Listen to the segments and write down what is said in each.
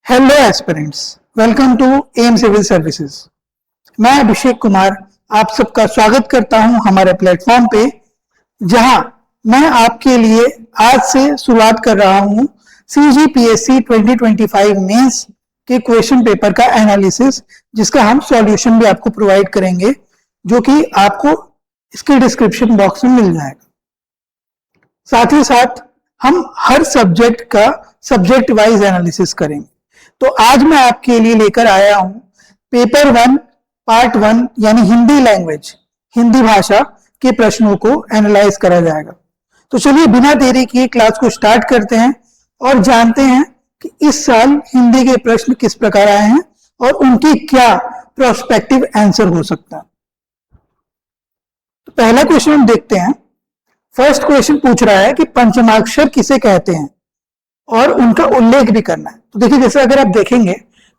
Hello aspirants, welcome to M civil services. मैं अभिषेक कुमार आप सबका स्वागत करता हूं हमारे प्लेटफॉर्म पे, जहां मैं आपके लिए आज से शुरुआत कर रहा हूं CGPSC 2025 मेंस के क्वेश्चन पेपर का एनालिसिस, जिसका हम सॉल्यूशन भी आपको प्रोवाइड करेंगे, जो कि आपको इसके डिस्क्रिप्शन बॉक्स में मिल जाएगा। साथ ही साथ हम हर सब्जेक्ट का सब्जेक्ट वाइज एनालिसिस करेंगे। तो आज मैं आपके लिए लेकर आया हूं पेपर 1 पार्ट 1 यानी हिंदी लैंग्वेज, हिंदी भाषा के प्रश्नों को एनालाइज करा जाएगा। तो चलिए बिना देरी किए क्लास को स्टार्ट करते हैं और जानते हैं कि इस साल हिंदी के प्रश्न किस प्रकार आए हैं और उनकी क्या प्रोस्पेक्टिव आंसर हो सकता है। तो पहला क्वेश्चन हम देखते हैं। फर्स्ट क्वेश्चन पूछ रहा है कि पंचमाक्षर किसे कहते हैं और उनका उल्लेख भी करना है। तो देखिए, जैसे अगर आप देखेंगे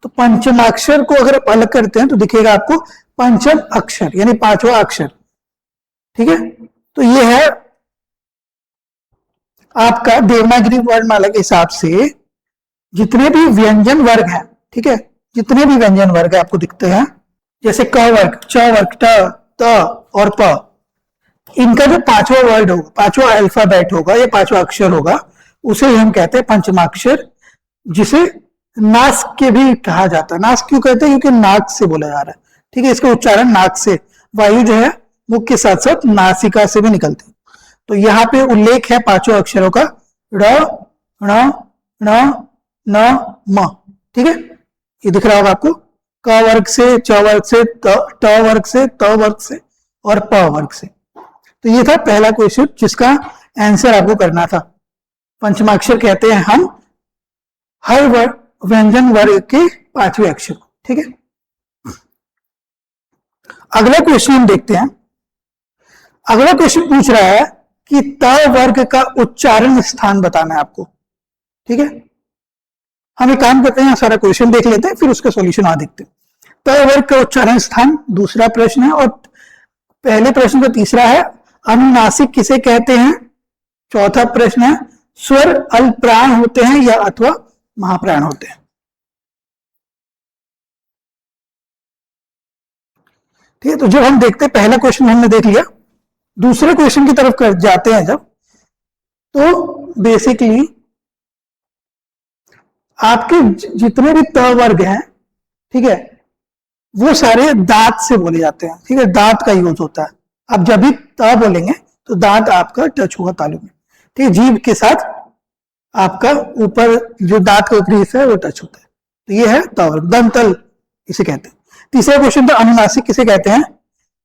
तो पंचमाक्षर को अगर आप अलग करते हैं तो दिखेगा आपको पंचम अक्षर यानी पांचवा अक्षर। ठीक है, तो ये है आपका देवनागरी वर्णमाला के हिसाब से जितने भी व्यंजन वर्ग हैं, ठीक है, जितने भी व्यंजन वर्ग आपको दिखते हैं, जैसे क वर्ग, च वर्ग, ट, त और प, इनका जो पांचवा वर्ड होगा, पांचवा अल्फाबेट होगा या पांचवा अक्षर होगा, उसे हम कहते हैं पंचमाक्षर, जिसे नाक के भी कहा जाता है। नाक क्यों कहते हैं? क्योंकि नाक से बोला जा रहा है। ठीक है, इसका उच्चारण नाक से, वायु जो है मुख के साथ साथ नासिका से भी निकलती है। तो यहाँ पे उल्लेख है पांचों अक्षरों का, ड़, ण, न, न, म। ठीक है, ये दिख रहा होगा आपको, क वर्ग से, च वर्ग से, ट वर्ग से, त वर्ग से और प वर्ग से। तो ये था पहला क्वेश्चन जिसका आंसर आपको करना था। पंचमाक्षर कहते हैं हम हर व्यंजन वर्ग के पांचवें अक्षर को। ठीक है, अगला क्वेश्चन हम देखते हैं। अगला क्वेश्चन पूछ रहा है कि त वर्ग का उच्चारण स्थान बताना है आपको। ठीक है, हम एक काम करते हैं, सारा क्वेश्चन देख लेते हैं, फिर उसका सॉल्यूशन आ देखते हैं। त वर्ग का उच्चारण स्थान दूसरा प्रश्न है और पहले प्रश्न का तीसरा है। अनुनासिक किसे कहते हैं? चौथा प्रश्न है। स्वर अल्पप्राण होते हैं या अथवा महाप्राण होते हैं? ठीक है, तो जब हम देखते हैं, पहला क्वेश्चन हमने देख लिया, दूसरे क्वेश्चन की तरफ जाते हैं जब, तो बेसिकली आपके जितने भी त वर्ग हैं, ठीक है, वो सारे दांत से बोले जाते हैं। ठीक है, दांत का यूज होता है। अब जब भी त बोलेंगे तो दांत आपका टच होगा तालु में। ठीक है, जीभ के साथ आपका ऊपर जो दांत का ऊपरी हिस्सा है वो टच होता है। तो ये है त वर्ग, दंतल इसे कहते हैं। तीसरा क्वेश्चन था अनुनासिक किसे कहते हैं?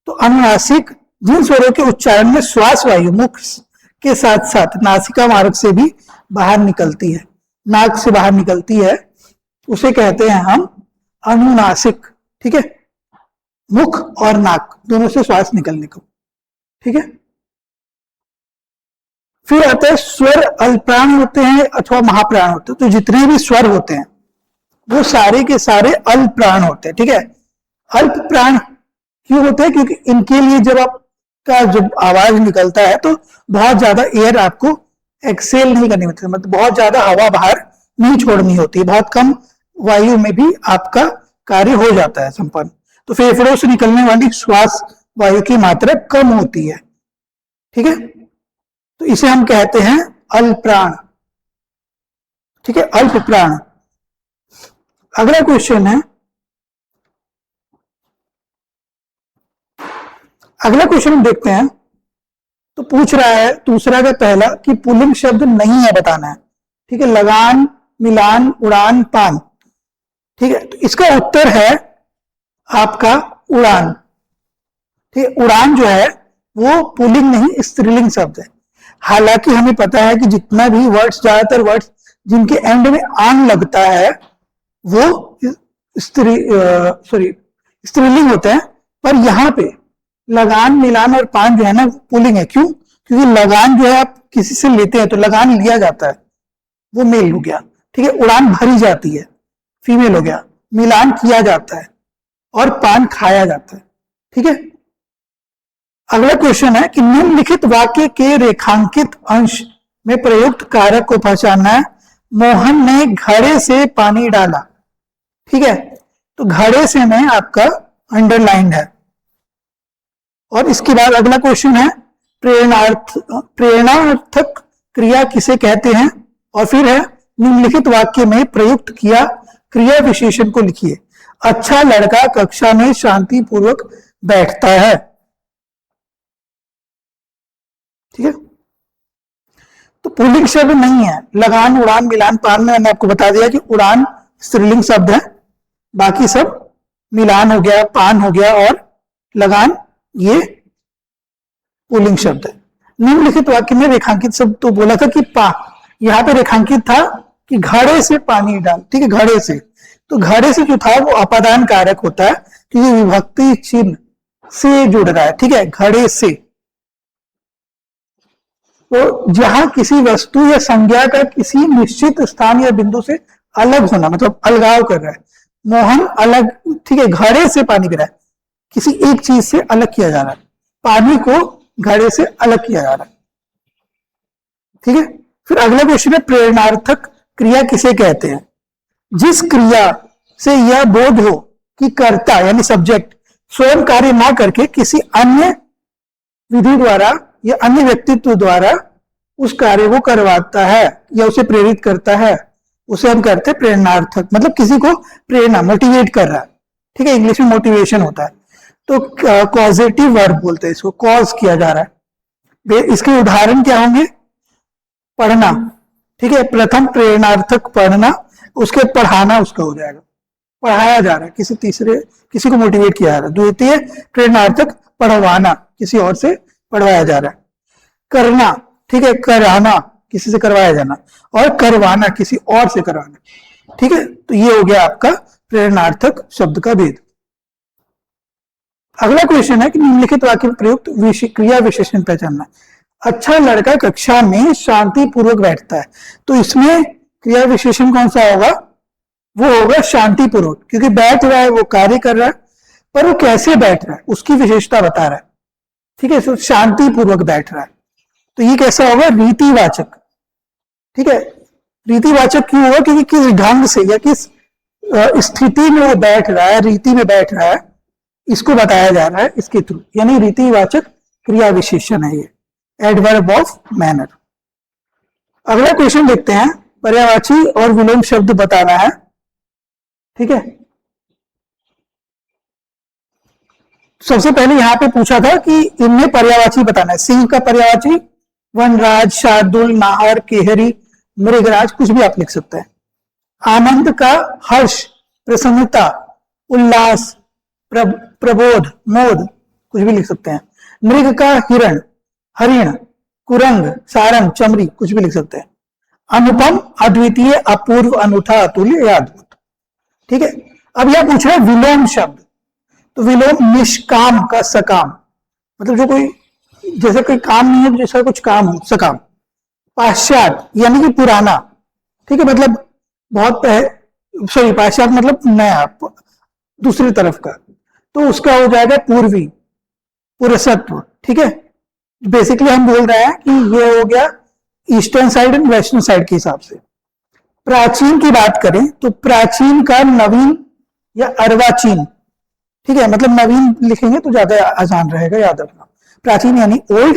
तो अनुनासिक जिन स्वरों के उच्चारण में श्वास वायु मुख के साथ साथ नासिका मार्ग से भी बाहर निकलती है, नाक से बाहर निकलती है, उसे कहते हैं हम अनुनासिक। ठीक है, मुख और नाक दोनों से श्वास निकलने को। ठीक है, फिर आता है स्वर अल्पप्राण होते हैं अथवा महाप्राण होते हैं। तो जितने भी स्वर होते हैं वो सारे के सारे अल्पप्राण होते हैं। ठीक है, अल्पप्राण क्यों होते हैं? क्योंकि इनके लिए जब आपका जब आवाज निकलता है तो बहुत ज्यादा एयर आपको एक्सेल नहीं करनी होती, मतलब बहुत ज्यादा हवा बाहर नहीं छोड़नी होती है, बहुत कम वायु में भी आपका कार्य हो जाता है संपन्न। तो फेफड़ों से निकलने वाली श्वास वायु की मात्रा कम होती है। ठीक है, तो इसे हम कहते हैं अल्पप्राण। ठीक है, अल्पप्राण। अगला क्वेश्चन है, अगला क्वेश्चन हम देखते हैं। तो पूछ रहा है दूसरा का पहला कि पुल्लिंग शब्द नहीं है बताना है। ठीक है, लगान, मिलान, उड़ान, पान। ठीक है, तो इसका उत्तर है आपका उड़ान। ठीक है, उड़ान जो है वो पुल्लिंग नहीं स्त्रीलिंग शब्द है। हालांकि हमें पता है कि जितना भी वर्ड्स, ज्यादातर वर्ड्स जिनके एंड में आन लगता है वो स्त्रीलिंग होते हैं, पर यहाँ पे लगान, मिलान और पान जो है ना पुल्लिंग है। क्यों? क्योंकि लगान जो है आप किसी से लेते हैं तो लगान लिया जाता है, वो मेल हो गया। ठीक है, उड़ान भरी जाती है, फीमेल हो गया। मिलान किया जाता है और पान खाया जाता है। ठीक है, अगला क्वेश्चन है कि निम्नलिखित वाक्य के रेखांकित अंश में प्रयुक्त कारक को पहचानना है। मोहन ने घड़े से पानी डाला। ठीक है, तो घड़े से में आपका अंडरलाइंड है। और इसके बाद अगला क्वेश्चन है प्रेरणार्थक क्रिया किसे कहते हैं, और फिर है निम्नलिखित वाक्य में प्रयुक्त किया क्रिया विशेषण को लिखिए। अच्छा लड़का कक्षा में शांतिपूर्वक बैठता है। ठीक है, तो पुल्लिंग शब्द नहीं है। लगान, उड़ान, मिलान, पान में मैंने आपको बता दिया कि उड़ान स्त्रीलिंग शब्द है, बाकी सब मिलान हो गया, पान हो गया और लगान ये पुल्लिंग शब्द है। निम्नलिखित वाक्य में रेखांकित शब्द तो बोला था कि यहां पे रेखांकित था कि घड़े से पानी डाल। ठीक है, घड़े से, तो घड़े से जो था वो अपादान कारक होता है क्योंकि विभक्ति चिन्ह से जुड़ रहा है। ठीक है, घड़े से, तो जहां किसी वस्तु या संज्ञा का किसी निश्चित स्थान या बिंदु से अलग होना, मतलब अलगाव कर रहा है। मोहन अलग, ठीक है, घड़े से पानी पी रहा है, किसी एक चीज से अलग किया जा रहा है, पानी को घड़े से अलग किया जा रहा है। ठीक है, फिर अगला क्वेश्चन है प्रेरणार्थक क्रिया किसे कहते हैं। जिस क्रिया से यह बोध हो कि कर्ता यानी सब्जेक्ट स्वयं कार्य ना करके किसी अन्य विधि द्वारा या अन्य व्यक्तित्व द्वारा उस कार्य को करवाता है या उसे प्रेरित करता है, उसे हम कहते हैं प्रेरणार्थक। मतलब किसी को प्रेरणा, मोटिवेट कर रहा है। ठीक है, इंग्लिश में मोटिवेशन होता है, तो कॉजेटिव वर्ब बोलते हैं इसको, कॉज किया जा रहा है। इसके उदाहरण क्या होंगे, पढ़ना। ठीक है, प्रथम प्रेरणार्थक पढ़ना, उसके पढ़ाना उसका हो जाएगा, पढ़ाया जा रहा है, किसी को मोटिवेट किया जा रहा है। द्वितीय प्रेरणार्थक पढ़वाना, किसी और से पढ़वाया जा रहा है। करना, ठीक है, कराना, किसी से करवाया जाना, और करवाना, किसी और से करवाना। ठीक है, तो ये हो गया आपका प्रेरणार्थक शब्द का भेद। अगला क्वेश्चन है कि निम्नलिखित वाक्य में प्रयुक्त क्रिया विशेषण पहचानना। अच्छा लड़का कक्षा में शांतिपूर्वक बैठता है, तो इसमें क्रिया विशेषण कौन सा होगा, वो होगा शांतिपूर्वक, क्योंकि बैठ रहा है, वो कार्य कर रहा है, पर वो कैसे बैठ रहा है उसकी विशेषता बता रहा है। ठीक है, तो शांतिपूर्वक बैठ रहा है, तो ये कैसा होगा, रीतिवाचक। ठीक है, रीतिवाचक क्यों होगा, क्योंकि किस ढंग से या किस स्थिति में वो बैठ रहा है, रीति में बैठ रहा है, इसको बताया जा रहा है इसके थ्रू, यानी रीतिवाचक क्रिया विशेषण है ये, एडवर्ब ऑफ मैनर। अगला क्वेश्चन देखते हैं, पर्यायवाची और विलोम शब्द बताना है। ठीक है, सबसे पहले यहां पे पूछा था कि इनमें पर्यायवाची बताना है। सिंह का पर्यायवाची वनराज, शार्दुल, नाहर, केहरी, मृगराज, कुछ भी आप लिख सकते हैं। आनंद का हर्ष, प्रसन्नता, उल्लास, प्रबोध, मोद, कुछ भी लिख सकते हैं। मृग का हिरण, हरिण, कुरंग, सारंग, चमरी, कुछ भी लिख सकते हैं। अनुपम, अद्वितीय, अपूर्व, अनूठा, अतुल्य या अद्भुत। ठीक है, अब यह पूछ रहा है विलोम शब्द, तो विलोम निष्काम का सकाम, मतलब जो कोई, जैसे कोई काम नहीं है, जैसा कुछ काम हो, सकाम। पाश्चात यानी कि पुराना। ठीक है, मतलब बहुत सॉरी, पाश्चात मतलब नया, दूसरी तरफ का, तो उसका हो जाएगा पूर्वी, पुरसत्व। ठीक है, बेसिकली हम बोल रहे हैं कि ये हो गया eastern side and western side के हिसाब से। प्राचीन की बात करें तो प्राचीन का नवीन या अर्वाचीन। ठीक है, मतलब नवीन लिखेंगे तो ज्यादा आसान रहेगा याद रखना। प्राचीन यानी ओल्ड,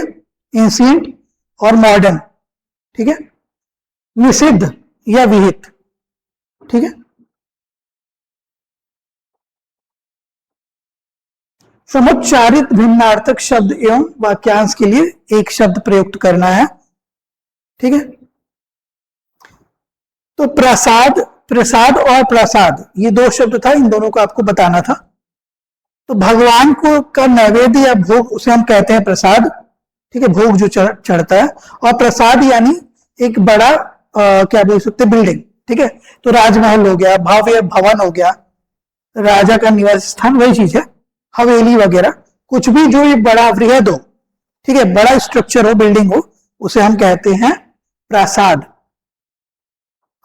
एंशिएंट और मॉडर्न। ठीक है, निषिद्ध या विहित। ठीक है, समुच्चारित भिन्नार्थक शब्द एवं वाक्यांश के लिए एक शब्द प्रयुक्त करना है। ठीक है, तो प्रसाद, प्रसाद और प्रसाद, ये दो शब्द था, इन दोनों को आपको बताना था। तो भगवान को का नैवेद्य या भोग, उसे हम कहते हैं प्रसाद। ठीक है, भोग जो चढ़ता है, और प्रसाद यानी एक बड़ा क्या बोल सकते हैं, बिल्डिंग। ठीक है, तो राजमहल हो गया, भव्य भवन हो गया, राजा का निवास स्थान, वही चीज है, हवेली वगैरह, कुछ भी जो ये बड़ा वृहद हो, ठीक है, बड़ा स्ट्रक्चर हो, बिल्डिंग हो, उसे हम कहते हैं प्रासाद।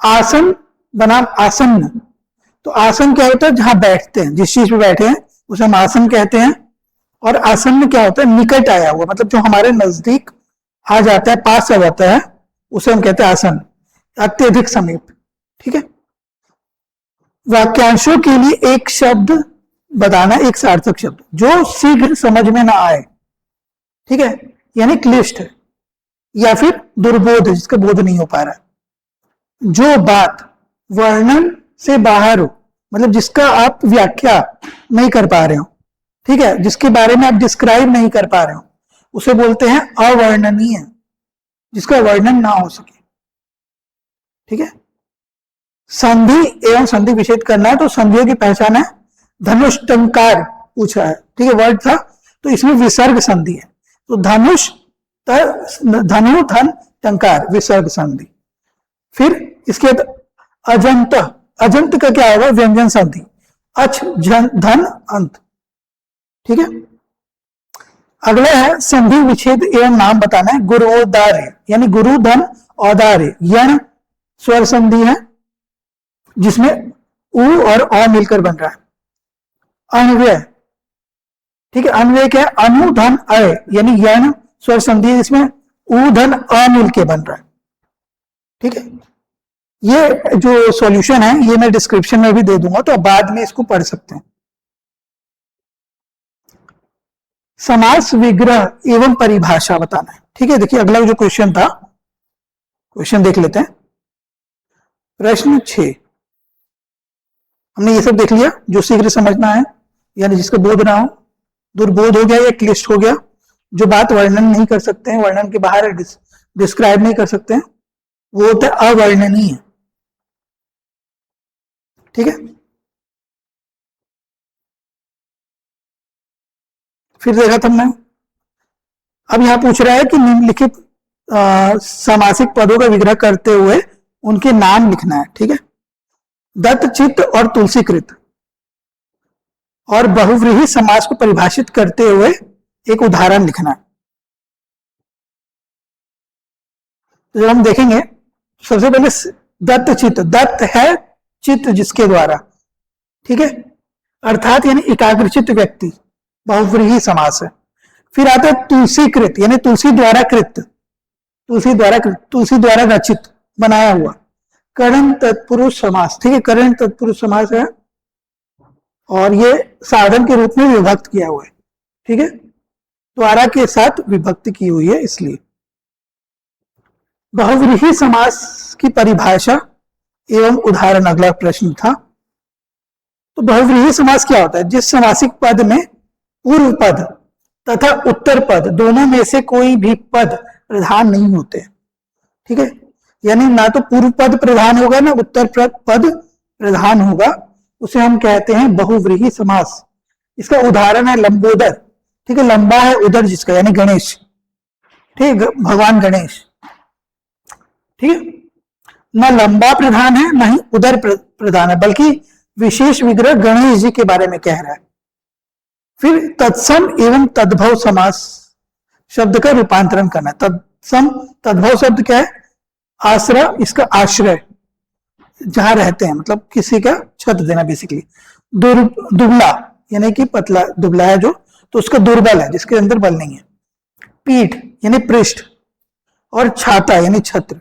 आसन बनाम आसन्न, तो आसन क्या होता है, जहां बैठते हैं, जिस चीज पे बैठे हैं उसे हम आसन कहते हैं। और आसन्न क्या होता है, निकट आया हुआ, मतलब जो हमारे नजदीक आ जाता है, पास आ जाता है, उसे हम कहते हैं आसन, अत्यधिक समीप। ठीक है, वाक्यांशों के लिए एक शब्द बताना, एक सार्थक शब्द जो शीघ्र समझ में ना आए, ठीक है, यानी क्लिष्ट या फिर दुर्बोध, जिसका बोध नहीं हो पा रहा, जो बात वर्णन से बाहर हो, मतलब जिसका आप व्याख्या नहीं कर पा रहे हो, ठीक है, जिसके बारे में आप डिस्क्राइब नहीं कर पा रहे हो, उसे बोलते हैं अवर्णनीय, जिसका वर्णन ना हो सके, ठीक है। संधि एवं संधि विच्छेद करना है तो संधियों की पहचान है, धनुष टंकार पूछा है, ठीक है, वर्ड था, तो इसमें विसर्ग संधि है, तो धनुष धनु धन टंकार विसर्ग संधि। फिर इसके बाद अजंत, अजंत का क्या होगा, व्यंजन संधि, अच धन अंत, ठीक है। अगला है संधि विच्छेद एवं नाम बताना है, गुरुदार्य, यानी गुरु धन औदार्य, यण स्वर संधि है जिसमें उ और अ मिलकर बन रहा है। अन्वय, ठीक है, अन्वय क्या है, अनु धन अय, यानी यण स्वर संधि है जिसमें उ धन अ मिलकर बन रहा है, ठीक है। ये जो सॉल्यूशन है ये मैं डिस्क्रिप्शन में भी दे दूंगा, तो आप बाद में इसको पढ़ सकते हैं। समास विग्रह एवं परिभाषा बताना है, ठीक है। देखिए अगला जो क्वेश्चन था, क्वेश्चन देख लेते हैं। प्रश्न 6, हमने ये सब देख लिया जो शीघ्र समझना है, यानी जिसका बोध ना हो, दुर्बोध हो गया या क्लिष्ट हो गया, जो बात वर्णन नहीं कर सकते हैं, वर्णन के बाहर डिस्क्राइब नहीं कर सकते हैं, वो होता है अवर्णनीय, ठीक है। फिर देखा था हमने, अब यहां पूछ रहा है कि निम्नलिखित सामासिक पदों का विग्रह करते हुए उनके नाम लिखना है, ठीक है। दत्त, चित्त और तुलसीकृत, और बहुव्रीहि समास को परिभाषित करते हुए एक उदाहरण लिखना है। तो जब हम देखेंगे, सबसे पहले दत्त चित्त, दत्त है चित्त जिसके द्वारा, ठीक है, अर्थात यानी एकाग्रचित्त व्यक्ति, बहुव्रीहि समास है। फिर आता है तुलसीकृत, यानी तुलसी द्वारा कृत, तुलसी द्वारा रचित, बनाया हुआ, करण तत्पुरुष समास, ठीक है, करण तत्पुरुष समास है, और ये साधन के रूप में विभक्त किया हुआ है, ठीक है, द्वारा के साथ विभक्ति की हुई है इसलिए। बहुव्रीहि समास की परिभाषा एवं उदाहरण अगला प्रश्न था। तो बहुव्रीहि समास क्या होता है, जिस समासिक पद में पूर्व पद तथा उत्तर पद दोनों में से कोई भी पद प्रधान नहीं होते, ठीक है, यानी ना तो पूर्व पद प्रधान होगा ना उत्तर पद प्रधान होगा, उसे हम कहते हैं बहुव्रीहि समास। इसका उदाहरण है लंबोदर, ठीक है, लंबा है उदर जिसका, यानी गणेश, ठीक है, भगवान गणेश, ठीक है, ना लंबा प्रधान है ना ही उदर प्रधान है, बल्कि विशेष विग्रह गणेश जी के बारे में कह रहा है। फिर तत्सम एवं तद्भव समास शब्द का रूपांतरण करना है। तत्सम तद्भव शब्द क्या है, आश्रय, इसका आश्रय जहां रहते हैं, मतलब किसी का छत देना बेसिकली। दुबला यानी कि पतला, दुबला है जो, तो उसका दुर्बल है जिसके अंदर बल नहीं है। पीठ यानी पृष्ठ, और छाता यानी छत्र,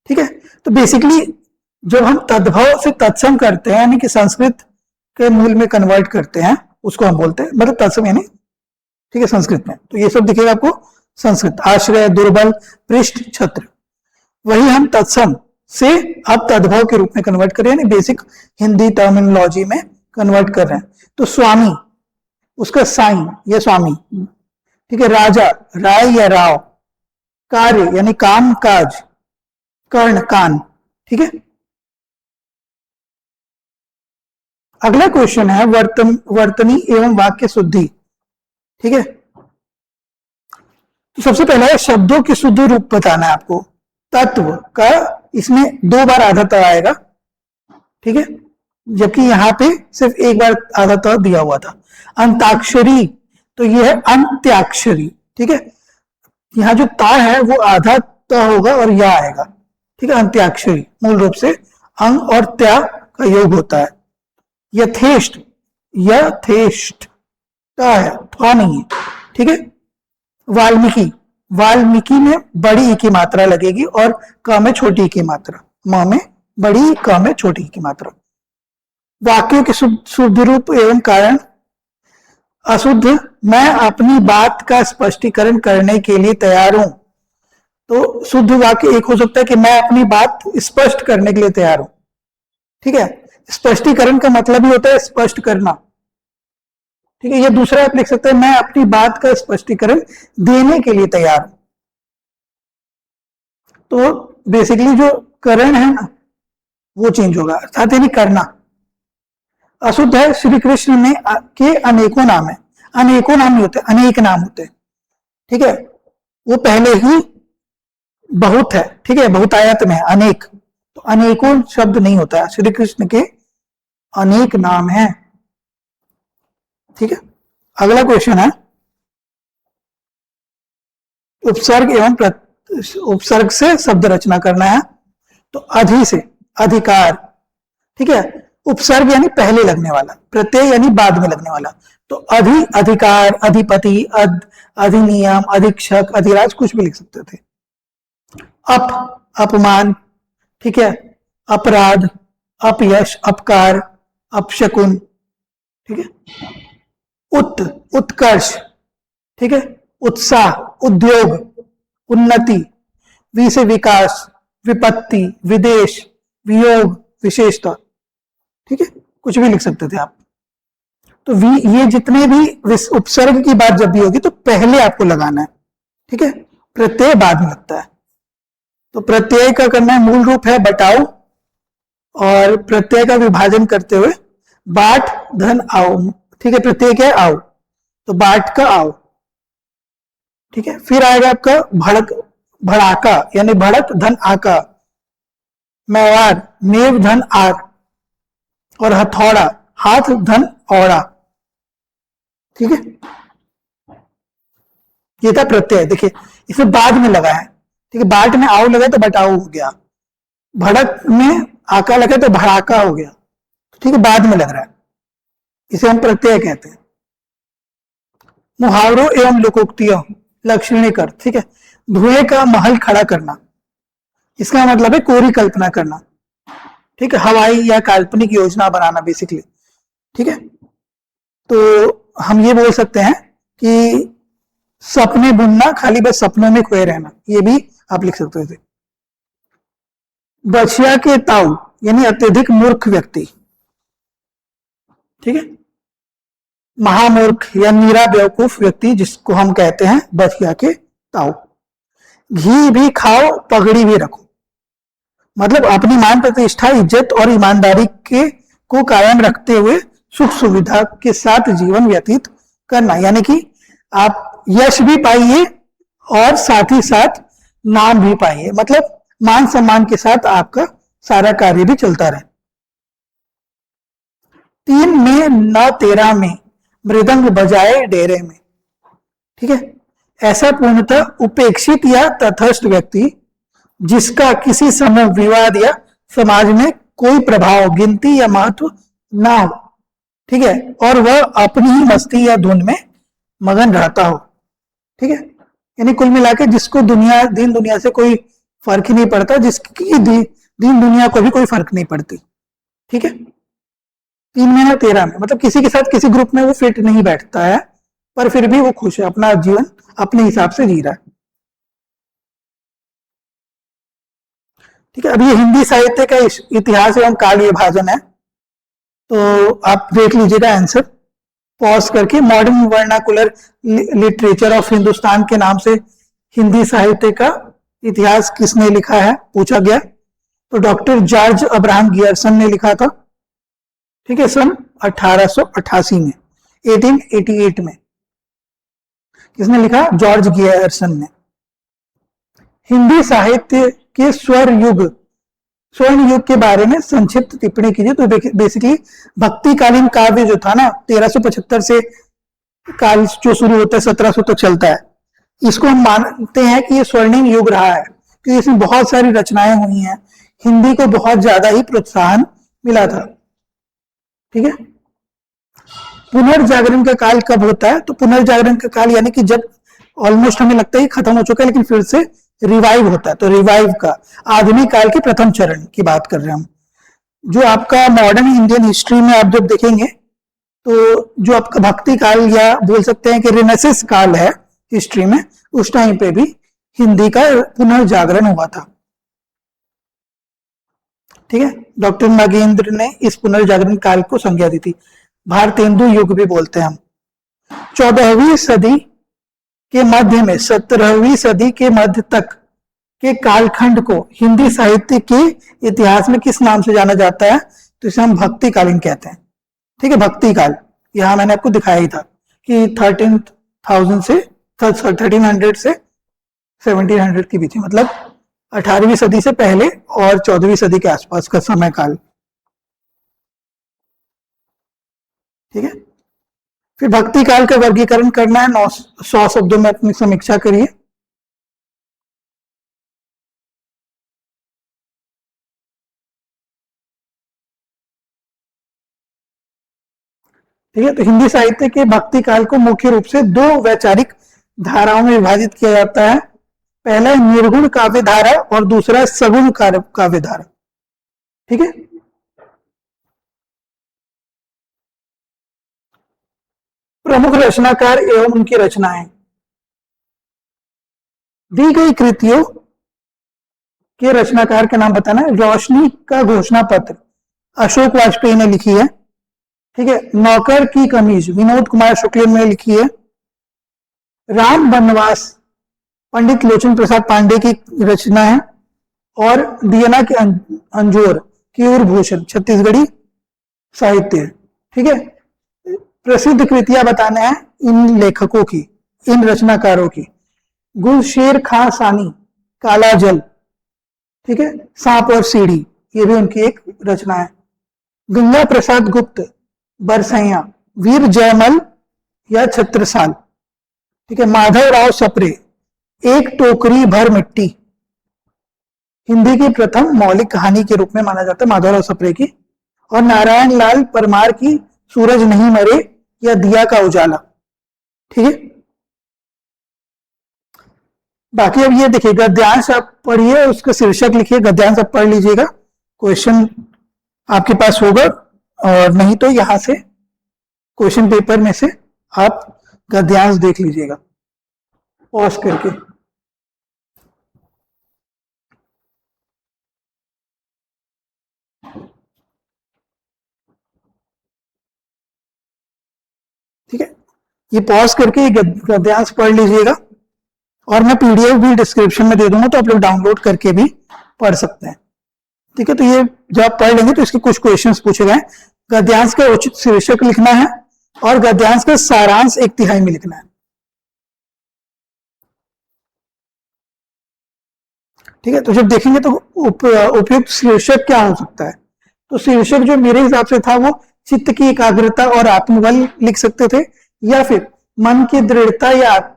ठीक है। तो बेसिकली जब हम तद्भव से तत्सम करते हैं, यानी कि संस्कृत के मूल में कन्वर्ट करते हैं, उसको हम बोलते हैं, मतलब तत्सम यानी, ठीक है, संस्कृत में। तो ये सब दिखेगा आपको संस्कृत, आश्रय, दुर्बल, पृष्ठ, छत्र। वही हम तत्सम से अब तद्भव के रूप में कन्वर्ट कर रहे हैं, बेसिक हिंदी टर्मिनोलॉजी में कन्वर्ट कर रहे हैं। तो स्वामी, उसका साइन या स्वामी, ठीक है, राजा, राय या राव, कार्य यानी काम काज, कर्ण कान, ठीक है। अगला क्वेश्चन है वर्तनी एवं वाक्य शुद्धि, ठीक है। तो सबसे पहले शब्दों के शुद्ध रूप बताना है आपको। तत्व का इसमें 2 बार आधा त आएगा, ठीक है, जबकि यहां पे सिर्फ 1 बार आधा त दिया हुआ था। अंताक्षरी, तो ये है अंत्याक्षरी, ठीक है, यहां जो ता है वो आधा त होगा और या आएगा, ठीक है। अंत्याक्षरी मूल रूप से अंग और त्या का योग होता है। यथेष्ट, यथेष्ट ता है, था नहीं है, ठीक है। वाल्मीकि, वाल्मीकि में बड़ी ई की मात्रा लगेगी और क में छोटी ई की मात्रा, म में बड़ी, क में छोटी ई की मात्रा। वाक्यों के शुद्ध रूप एवं कारण। अशुद्ध, मैं अपनी बात का स्पष्टीकरण करने के लिए तैयार हूं। तो शुद्ध वाक्य एक हो सकता है कि मैं अपनी बात स्पष्ट करने के लिए तैयार हूं। ठीक है, स्पष्टीकरण का मतलब ही होता है स्पष्ट करना। ठीक है, ये दूसरा आप लिख सकते हैं, मैं अपनी बात का स्पष्टीकरण देने के लिए तैयार हूं। तो बेसिकली जो करण है ना वो चेंज होगा, अर्थात यानी करना। अशुद्ध है, श्री कृष्ण में के अनेकों नाम है। अनेकों नाम नहीं होते, अनेक नाम होते। ठीक है, वो पहले ही बहुत है। ठीक है, बहुतायत में है अनेक, तो अनेकों शब्द नहीं होता है। श्री कृष्ण के अनेक नाम हैं। ठीक है, अगला क्वेश्चन है, उपसर्ग एवं उपसर्ग से शब्द रचना करना है। तो अधि से अधिकार। ठीक है, उपसर्ग यानी पहले लगने वाला, प्रत्यय यानी बाद में लगने वाला। तो अधि अधिकार, अधिपति, अधिनियम, अधीक्षक, अधिराज, कुछ भी लिख सकते थे। अपमान। ठीक है, अपराध, अपयश, अपकार, अपशकुन। ठीक है, उत्कर्ष। ठीक है, उत्साह, उद्योग, उन्नति। वी से विकास, विपत्ति, विदेश, वियोग, विशेषता। ठीक है, कुछ भी लिख सकते थे आप। तो ये जितने भी उपसर्ग की बात जब भी होगी तो पहले आपको लगाना है। ठीक है, प्रत्यय बाद में लगता है। तो प्रत्यय का करना है, मूल रूप है बटाओ, और प्रत्यय का विभाजन करते हुए बाट धन आओ। ठीक है, प्रत्यय क्या है, आओ, तो बाट का आओ। ठीक है, फिर आएगा आपका भड़क, भड़ाका यानी भड़क धन आका, मैवार, मेव धन आर, और हथौड़ा, हाथ धन औड़ा। ठीक है, ये था प्रत्यय। देखिए इसमें बाद में लगा है। ठीक है, बाट में आओ लगा तो बटाओ हो गया, भड़क में आका लगा तो भड़ाका हो गया। ठीक है, बाद में लग रहा है, इसे हम प्रत्यय कहते हैं। मुहावरों एवं लोकोक्तियों, लक्षणी कर। ठीक है, धुएं का महल खड़ा करना, इसका मतलब है कोरी कल्पना करना। ठीक है, हवाई या काल्पनिक योजना बनाना बेसिकली। ठीक है, तो हम ये बोल सकते हैं कि सपने बुनना, खाली बस सपनों में खोए रहना, ये भी आप लिख सकते थे। बछिया के ताऊ यानी अत्यधिक मूर्ख व्यक्ति। ठीक है, महामूर्ख या नीरा बेवकूफ व्यक्ति, जिसको हम कहते हैं बछिया के ताऊ। घी भी खाओ, पगड़ी भी रखो, मतलब अपनी मान प्रतिष्ठा, इज्जत और ईमानदारी के को कायम रखते हुए सुख सुविधा के साथ जीवन व्यतीत करना, यानी कि आप यश भी पाइए और साथ ही साथ नाम भी पाइए, मतलब मान सम्मान के साथ आपका सारा कार्य भी चलता रहे। 3 में न 13 में मृदंग बजाए डेरे में। ठीक है, ऐसा पूर्णतः उपेक्षित या तटस्थ व्यक्ति जिसका किसी समय विवाद या समाज में कोई प्रभाव, गिनती या महत्व ना हो। ठीक है, और वह अपनी ही मस्ती या धुन में मगन रहता हो। ठीक है, यानी कुल मिलाकर जिसको दीन दुनिया से कोई फर्क ही नहीं पड़ता, जिसकी दीन दुनिया को भी कोई फर्क नहीं पड़ती। ठीक है, 3 में ना 13 में, मतलब किसी के साथ किसी ग्रुप में वो फिट नहीं बैठता है, पर फिर भी वो खुश है, अपना जीवन अपने हिसाब से जी रहा है। ठीक है, अब ये हिंदी साहित्य का इतिहास एवं काल विभाजन है, तो आप देख लीजिएगा आंसर पॉज करके। Modern vernacular literature of Hindustan के नाम से हिंदी साहित्य का इतिहास किसने लिखा है पूछा गया, तो डॉक्टर जॉर्ज अब्राहम गियर्सन ने लिखा था। ठीक है, सन 1888 में, 1888 में किसने लिखा, जॉर्ज गियर्सन ने। हिंदी साहित्य के स्वर्ण युग के बारे में संक्षिप्त टिप्पणी कीजिए। तो बेसिकली भक्तिकालीन काव्य जो था ना, 1375 से काल जो शुरू होता है 1700 तक चलता है, इसको हम मानते हैं कि ये स्वर्णिम युग रहा है, क्योंकि इसमें बहुत सारी रचनाएं हुई हैं, हिंदी को बहुत ज्यादा ही प्रोत्साहन मिला था। ठीक है, पुनर्जागरण का काल कब होता है, तो पुनर्जागरण का काल यानी कि जब ऑलमोस्ट हमें लगता है खत्म हो चुका है लेकिन फिर से रिवाइव होता है, तो रिवाइव का आधुनिक काल के प्रथम चरण की बात कर रहे हैं हम। जो आपका मॉडर्न इंडियन हिस्ट्री में आप जब देखेंगे तो जो आपका भक्ति काल या बोल सकते हैं कि रिनेसेंस काल है हिस्ट्री में, उस टाइम पे भी हिंदी का पुनर्जागरण हुआ था। ठीक है, डॉक्टर नागेंद्र ने इस पुनर्जागरण काल को संज्ञा दी थी, भारतेंदु युग भी बोलते हैं हम। 14वीं सदी के मध्य में 17वीं सदी के मध्य तक के कालखंड को हिंदी साहित्य के इतिहास में किस नाम से जाना जाता है? तो इसे हम भक्ति कालीन कहते हैं। ठीक है, भक्ति काल यहां मैंने आपको दिखाया ही था कि 1300 से 1700 के बीच, मतलब 18वीं सदी से पहले और 14वीं सदी के आसपास का समय काल। ठीक है, फिर भक्ति काल का वर्गीकरण करना है, 100 शब्दों में अपनी समीक्षा करिए। ठीक है, तो हिंदी साहित्य के भक्ति काल को मुख्य रूप से दो वैचारिक धाराओं में विभाजित किया जाता है। पहला है निर्गुण काव्य धारा और दूसरा है सगुण काव्य धारा। ठीक है, प्रमुख रचनाकार एवं उनकी रचनाएं। दी गई कृतियों के रचनाकार का नाम बताना है। रोशनी का घोषणा पत्र अशोक वाजपेयी ने लिखी है। ठीक है, नौकर की कमीज विनोद कुमार शुक्ल ने लिखी है। राम वनवास पंडित लोचन प्रसाद पांडे की रचना है। और दियना के अंजोर केयूर भूषण छत्तीसगढ़ी साहित्य है। ठीक है, प्रसिद्ध कृतियां बताने हैं इन लेखकों की, इन रचनाकारों की। गुलशेर खां सानी काला जल, ठीक है, सांप और सीढ़ी, ये भी उनकी एक रचना है। गंगा प्रसाद गुप्त बरसैया, वीर जयमल या छत्रसाल। ठीक है, माधव राव सप्रे एक टोकरी भर मिट्टी, हिंदी की प्रथम मौलिक कहानी के रूप में माना जाता है माधव राव सप्रे की। और नारायण लाल परमार की सूरज नहीं मरे या दिया का उजाला। ठीक है, बाकी अब ये देखिए गद्यांश आप पढ़िए, उसका शीर्षक लिखिए, गद्यांश आप पढ़ लीजिएगा, क्वेश्चन आपके पास होगा। और नहीं तो यहां से क्वेश्चन पेपर में से आप गद्यांश देख लीजिएगा पॉज करके। ठीक है, ये पॉज करके गद्यांश पढ़ लीजिएगा। और मैं पीडीएफ भी डिस्क्रिप्शन में दे दूंगा, तो आप लोग डाउनलोड करके भी पढ़ सकते हैं। ठीक है, तो ये जब आप पढ़ लेंगे तो इसके कुछ क्वेश्चंस पूछे गए। गद्यांश का उचित शीर्षक लिखना है और गद्यांश का सारांश 1/3 में लिखना है। ठीक है, तो जब देखेंगे तो उपयुक्त शीर्षक क्या हो सकता है? तो शीर्षक जो मेरे हिसाब से था वो चित्त की एकाग्रता और आत्मबल लिख सकते थे, या फिर मन की दृढ़ता या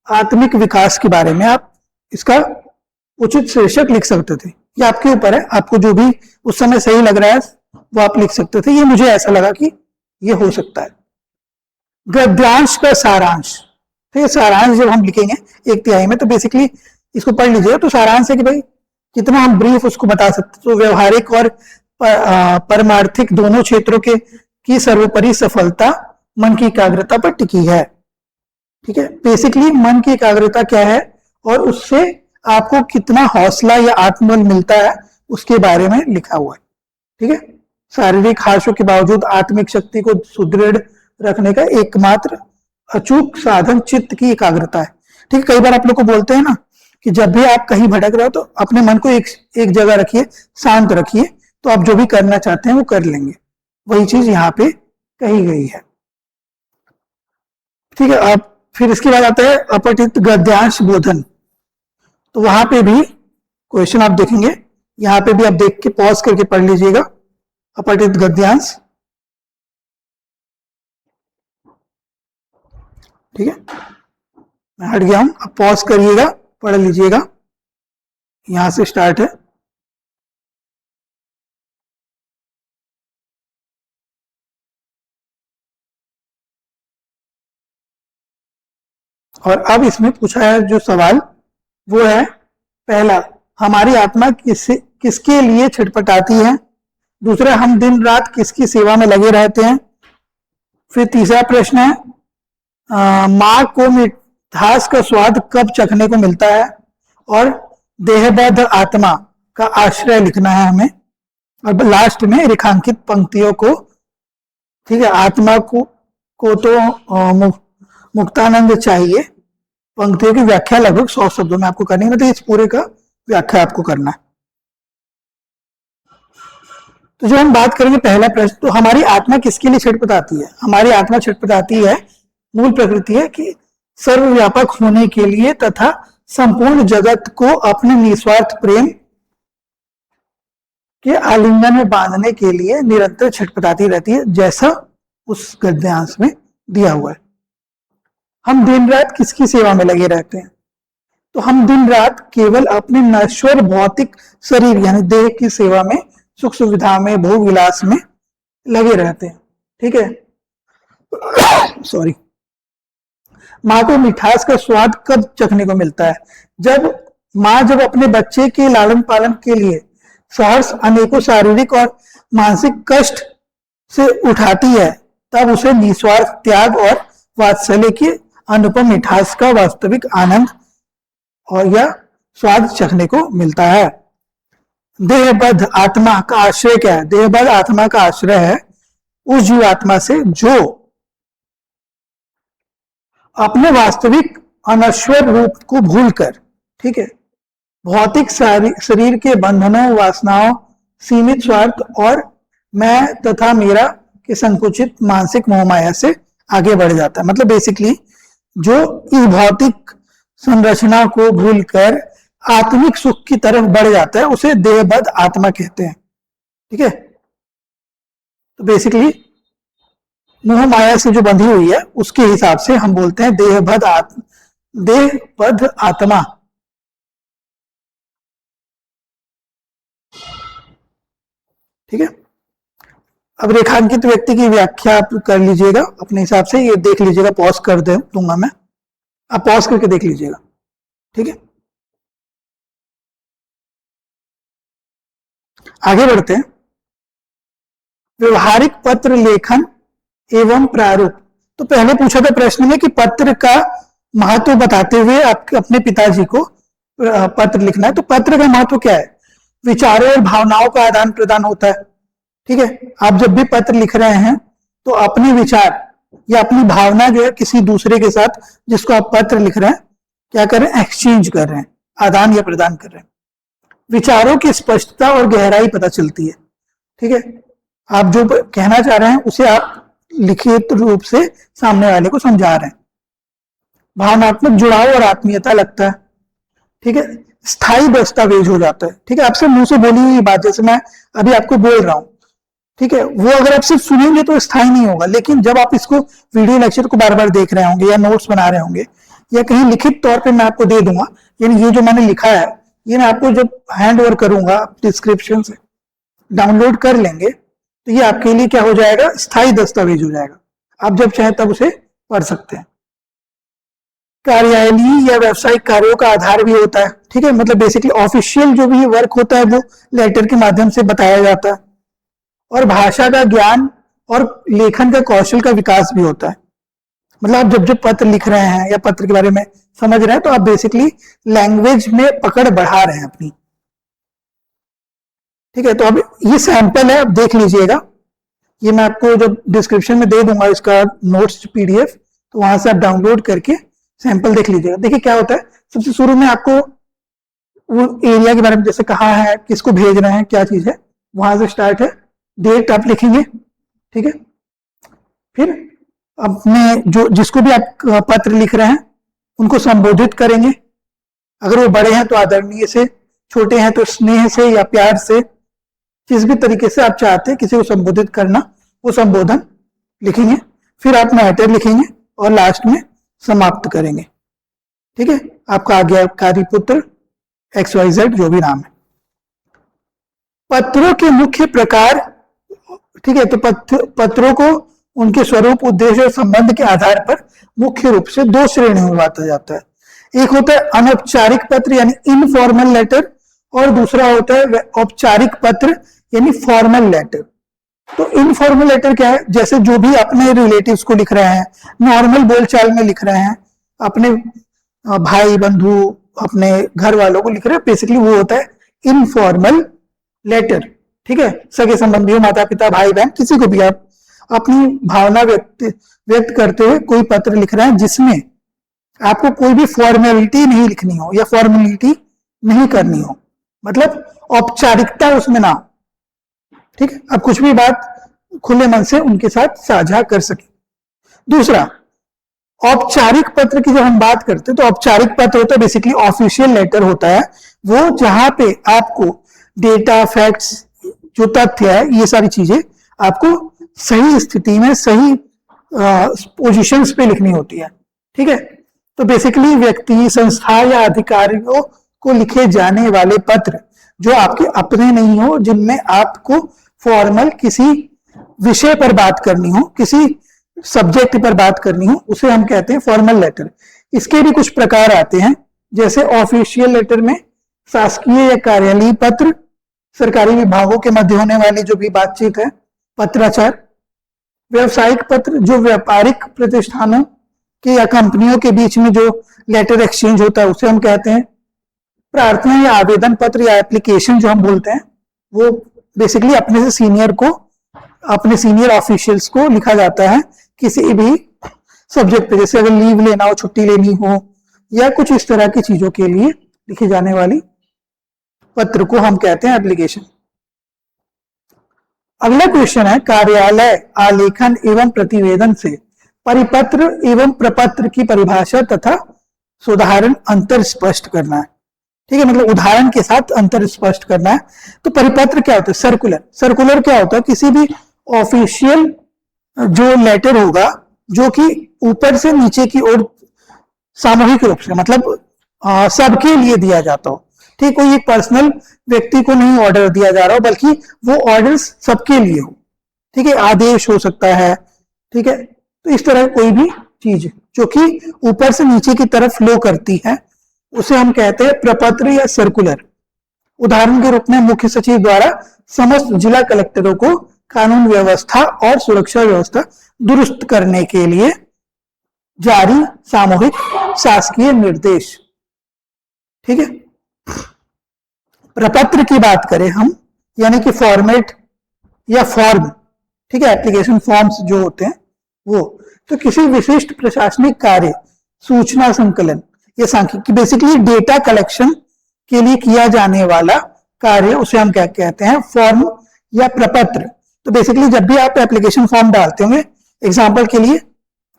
आत्मिक विकास के बारे में आप इसका उचित शीर्षक लिख सकते थे। ये आपके ऊपर है, आपको जो भी उस समय सही लग रहा है वो आप लिख सकते थे। ये मुझे ऐसा लगा कि ये हो सकता है। गद्यांश का सारांश, तो ये सारांश जब हम लिखेंगे 1/3 में, तो बेसिकली इसको पढ़ लीजिएगा। तो सारांश है कि भाई कितना हम ब्रीफ उसको बता सकते। तो व्यवहारिक और परमार्थिक दोनों क्षेत्रों के की सर्वोपरि सफलता मन की एकाग्रता पर टिकी है। ठीक है, बेसिकली मन की एकाग्रता क्या है और उससे आपको कितना हौसला या आत्मबल मिलता है उसके बारे में लिखा हुआ है। ठीक है, शारीरिक हार्यों के बावजूद आत्मिक शक्ति को सुदृढ़ रखने का एकमात्र अचूक साधन चित्त की एकाग्रता है। ठीक है, कई बार आप लोग को बोलते हैं ना कि जब भी आप कहीं भटक रहे हो तो अपने मन को एक जगह रखिए, शांत रखिए, तो आप जो भी करना चाहते हैं वो कर लेंगे। वही चीज यहाँ पे कही गई है। ठीक है, अब फिर इसके बाद आता है अपठित गद्यांश बोधन। तो वहां पे भी क्वेश्चन आप देखेंगे, यहां पे भी आप देख के पॉज करके पढ़ लीजिएगा अपठित गद्यांश। ठीक है, मैं हट गया हूं, अब पॉज करिएगा, पढ़ लीजिएगा। यहां से स्टार्ट है। और अब इसमें पूछा है जो सवाल वो है, पहला, हमारी आत्मा किसके लिए छटपटाती है? दूसरा, हम दिन रात किसकी सेवा में लगे रहते हैं। फिर तीसरा प्रश्न है, माँ को मिठास का स्वाद कब चखने को मिलता है। और देहबद्ध आत्मा का आश्रय लिखना है हमें। और लास्ट में रेखांकित पंक्तियों को, ठीक है, आत्मा को तो मुक्तानंद चाहिए। पंक्तियों की व्याख्या लगभग 100 शब्दों में आपको करनी है, मतलब इस पूरे का व्याख्या आपको करना है। तो जो हम बात करेंगे पहला प्रश्न, तो हमारी आत्मा किसके लिए छटपटाती है। हमारी आत्मा छटपटाती है, मूल प्रकृति है कि सर्वव्यापक होने के लिए तथा संपूर्ण जगत को अपने निस्वार्थ प्रेम के आलिंगन में बांधने के लिए निरंतर छटपटाती रहती है, जैसा उस गद्यांश में दिया हुआ है। हम दिन रात किसकी सेवा में लगे रहते हैं। तो हम दिन रात केवल अपने नश्वर भौतिक शरीर यानी देह की सेवा में, सुख सुविधा में, भोग विलास में लगे रहते हैं। ठीक है, सॉरी। माँ को मिठास का स्वाद कब चखने को मिलता है। जब माँ जब अपने बच्चे के लालन पालन के लिए सहर्ष अनेकों शारीरिक और मानसिक कष्ट से उठाती है, तब उसे निस्वार्थ त्याग और वात्सल्य की अनुपम मिठास का वास्तविक आनंद और यह स्वाद चखने को मिलता है। देहबद्ध आत्मा का आश्रय क्या है। देहबद्ध आत्मा का आश्रय है उस जीव आत्मा से जो अपने वास्तविक अनश्वर रूप को भूलकर, ठीक है, भौतिक शरीर के बंधनों, वासनाओं, सीमित स्वार्थ और मैं तथा मेरा के संकुचित मानसिक मोहमाया से आगे बढ़ जाता है। मतलब बेसिकली जो इस भौतिक संरचना को भूलकर आत्मिक सुख की तरफ बढ़ जाता है, उसे देहबद्ध आत्मा कहते हैं। ठीक है, तो बेसिकली मोह माया से जो बंधी हुई है उसके हिसाब से हम बोलते हैं देहबद्ध आत्मा। ठीक है, अब रेखांकित व्यक्ति की व्याख्या आप कर लीजिएगा अपने हिसाब से, ये देख लीजिएगा, पॉज कर दूंगा मैं, आप पॉज करके देख लीजिएगा। ठीक है, आगे बढ़ते हैं। व्यवहारिक पत्र लेखन एवं प्रारूप। तो पहले पूछा था प्रश्न में कि पत्र का महत्व बताते हुए आपके अपने पिताजी को पत्र लिखना है। तो पत्र का महत्व क्या है। विचारों और भावनाओं का आदान प्रदान होता है। ठीक है, आप जब भी पत्र लिख रहे हैं तो अपने विचार या अपनी भावना जो है किसी दूसरे के साथ, जिसको आप पत्र लिख रहे हैं, क्या कर रहे हैं, एक्सचेंज कर रहे हैं, आदान या प्रदान कर रहे हैं। विचारों की स्पष्टता और गहराई पता चलती है। ठीक है, आप जो कहना चाह रहे हैं उसे आप लिखित रूप से सामने वाले को समझा रहे हैं। भावनात्मक जुड़ाव और आत्मीयता लगता है। ठीक है, स्थायी दस्तावेज हो जाता है। ठीक है, आपसे मुंह से बोली हुई बात, जैसे मैं अभी आपको बोल रहा हूं, ठीक है, वो अगर आप सिर्फ सुनेंगे तो स्थायी नहीं होगा, लेकिन जब आप इसको वीडियो लेक्चर को बार बार देख रहे होंगे या नोट्स बना रहे होंगे या कहीं लिखित तौर पे मैं आपको दे दूंगा, यानी ये जो मैंने लिखा है ये मैं आपको जब हैंड ओवर करूंगा, डिस्क्रिप्शन से डाउनलोड कर लेंगे, तो ये आपके लिए क्या हो जाएगा, स्थायी दस्तावेज हो जाएगा। आप जब चाहे तब उसे पढ़ सकते हैं। कार्यालयीय या व्यावसायिक कार्यों का आधार भी होता है। ठीक है, मतलब बेसिकली ऑफिशियल जो भी वर्क होता है वो लेटर के माध्यम से बताया जाता है। और भाषा का ज्ञान और लेखन का कौशल का विकास भी होता है। मतलब आप जब पत्र लिख रहे हैं या पत्र के बारे में समझ रहे हैं तो आप बेसिकली लैंग्वेज में पकड़ बढ़ा रहे हैं अपनी। ठीक है, तो अब ये सैंपल है, आप देख लीजिएगा। ये मैं आपको जब डिस्क्रिप्शन में दे दूंगा इसका नोट्स पीडीएफ, तो वहां से आप डाउनलोड करके सैंपल देख लीजिएगा। देखिए क्या होता है, सबसे शुरू में आपको वो एरिया के बारे में, जैसे कहाँ है, किसको भेज रहे हैं, क्या चीज है, वहां से स्टार्ट है। डेट आप लिखेंगे। ठीक है, फिर अपने जो जिसको भी आप पत्र लिख रहे हैं उनको संबोधित करेंगे। अगर वो बड़े हैं तो आदरणीय से, छोटे हैं तो स्नेह से या प्यार से, जिस भी तरीके से आप चाहते हैं किसी को संबोधित करना, वो संबोधन लिखेंगे। फिर आप मैटर लिखेंगे और लास्ट में समाप्त करेंगे। ठीक है, आपका आज्ञाकारी पुत्र XYZ जो भी नाम है। पत्रों के मुख्य प्रकार। ठीक है, तो पत्रों को उनके स्वरूप, उद्देश्य और संबंध के आधार पर मुख्य रूप से दो श्रेणियों में बांटा जाता है। एक होता है अनौपचारिक पत्र यानी इनफॉर्मल लेटर, और दूसरा होता है औपचारिक पत्र यानी फॉर्मल लेटर। तो इनफॉर्मल लेटर क्या है, जैसे जो भी अपने रिलेटिव्स को लिख रहे हैं, नॉर्मल बोलचाल में लिख रहे हैं, अपने भाई बंधु अपने घर वालों को लिख रहे हैं, बेसिकली वो होता है इनफॉर्मल लेटर। ठीक है, सगे संबंधियों, माता पिता, भाई बहन, किसी को भी आप अपनी भावना व्यक्त करते हुए कोई पत्र लिख रहे हैं जिसमें आपको कोई भी फॉर्मेलिटी नहीं लिखनी हो या फॉर्मेलिटी नहीं करनी हो, मतलब औपचारिकता उसमें ना हो। ठीक है, अब कुछ भी बात खुले मन से उनके साथ साझा कर सके। दूसरा, औपचारिक पत्र की जब हम बात करते हैं तो औपचारिक पत्र होता है बेसिकली ऑफिशियल लेटर होता है, वो जहां पे आपको डेटा, फैक्ट्स, जो तथ्य है, ये सारी चीजें आपको सही स्थिति में, सही पोजीशंस पे लिखनी होती है। ठीक है, तो बेसिकली व्यक्ति, संस्था या अधिकारियों को लिखे जाने वाले पत्र जो आपके अपने नहीं हो, जिनमें आपको फॉर्मल किसी विषय पर बात करनी हो, किसी सब्जेक्ट पर बात करनी हो, उसे हम कहते हैं फॉर्मल लेटर। इसके भी कुछ प्रकार आते हैं, जैसे ऑफिशियल लेटर में शासकीय या कार्यालयीय पत्र, सरकारी विभागों के मध्य होने वाली जो भी बातचीत है, पत्राचार। व्यवसायिक पत्र, जो व्यापारिक प्रतिष्ठानों के या कंपनियों के बीच में जो लेटर एक्सचेंज होता है, उसे हम कहते हैं। प्रार्थना या आवेदन पत्र या एप्लीकेशन जो हम बोलते हैं, वो बेसिकली अपने से सीनियर को, अपने सीनियर ऑफिशियल्स को लिखा जाता है किसी भी सब्जेक्ट पे, जैसे अगर लीव लेना हो, छुट्टी लेनी हो, या कुछ इस तरह की चीजों के लिए लिखी जाने वाली पत्र को हम कहते हैं एप्लीकेशन। अगला क्वेश्चन है, कार्यालय आलेखन एवं प्रतिवेदन से परिपत्र एवं प्रपत्र की परिभाषा तथा सुधारण अंतर स्पष्ट करना है। ठीक है, मतलब उदाहरण के साथ अंतर स्पष्ट करना है। तो परिपत्र क्या होता है? सर्कुलर। सर्कुलर क्या होता है? किसी भी ऑफिशियल जो लेटर होगा जो कि ऊपर से नीचे की ओर सामूहिक रूप से, मतलब सबके लिए दिया जाता हो। ठीक, कोई एक पर्सनल व्यक्ति को नहीं ऑर्डर दिया जा रहा हो, बल्कि वो ऑर्डर सबके लिए हो। ठीक है, आदेश हो सकता है। ठीक है, तो इस तरह कोई भी चीज जो कि ऊपर से नीचे की तरफ फ्लो करती है, उसे हम कहते हैं प्रपत्र या सर्कुलर। उदाहरण के रूप में मुख्य सचिव द्वारा समस्त जिला कलेक्टरों को कानून व्यवस्था और सुरक्षा व्यवस्था दुरुस्त करने के लिए जारी सामूहिक शासकीय निर्देश। ठीक है, प्रपत्र की बात करें हम, यानी कि फॉर्मेट या फॉर्म, ठीक है, एप्लीकेशन फॉर्म्स जो होते हैं वो, तो किसी विशिष्ट प्रशासनिक कार्य, सूचना संकलन या सांख्यिकी, बेसिकली डेटा कलेक्शन के लिए किया जाने वाला कार्य, उसे हम क्या कहते हैं? फॉर्म या प्रपत्र। तो बेसिकली जब भी आप एप्लीकेशन फॉर्म डालते होंगे, एग्जाम्पल के लिए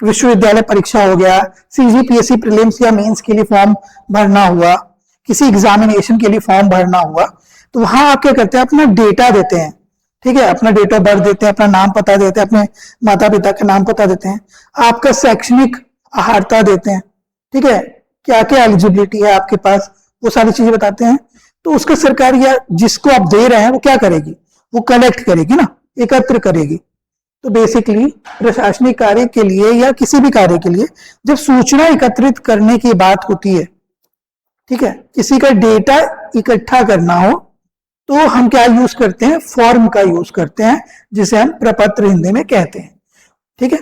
विश्वविद्यालय परीक्षा हो गया, सीजीपीएससी प्रीलिम्स या मेंस के लिए फॉर्म भरना हुआ, किसी एग्जामिनेशन के लिए फॉर्म भरना हुआ, तो वहां आप क्या करते हैं? अपना डेटा देते हैं। ठीक है, अपना डेट ऑफ बर्थ देते हैं, अपना नाम पता देते हैं, अपने माता पिता का नाम पता देते हैं, आपका शैक्षणिक अहर्ता देते हैं। ठीक है, क्या क्या एलिजिबिलिटी है आपके पास, वो सारी चीजें बताते हैं। तो उसका सरकार या जिसको आप दे रहे हैं वो क्या करेगी? वो कलेक्ट करेगी ना, एकत्र करेगी। तो बेसिकली प्रशासनिक कार्य के लिए या किसी भी कार्य के लिए जब सूचना एकत्रित करने की बात होती है, ठीक है, किसी का डेटा इकट्ठा करना हो, तो हम क्या यूज करते हैं? फॉर्म का यूज करते हैं, जिसे हम प्रपत्र हिंदी में कहते हैं। ठीक है,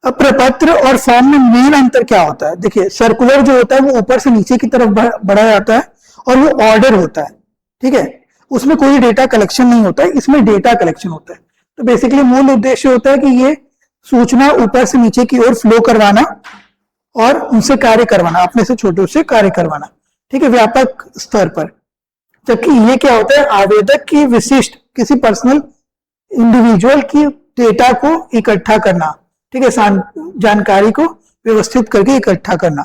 अब प्रपत्र और फॉर्म में मेन अंतर क्या होता है? देखिए, सर्कुलर जो होता है वो ऊपर से नीचे की तरफ बढ़ा जाता है और वो ऑर्डर होता है। ठीक है, उसमें कोई डेटा कलेक्शन नहीं होता है, इसमें डेटा कलेक्शन होता है। तो बेसिकली मूल उद्देश्य होता है कि ये सूचना ऊपर से नीचे की ओर फ्लो करवाना और उनसे कार्य करवाना, अपने से छोटे से कार्य करवाना। ठीक है, व्यापक स्तर पर। जबकि ये क्या होता है? आवेदक की विशिष्ट किसी पर्सनल इंडिविजुअल की डेटा को इकट्ठा करना। ठीक है, जानकारी को व्यवस्थित करके इकट्ठा करना।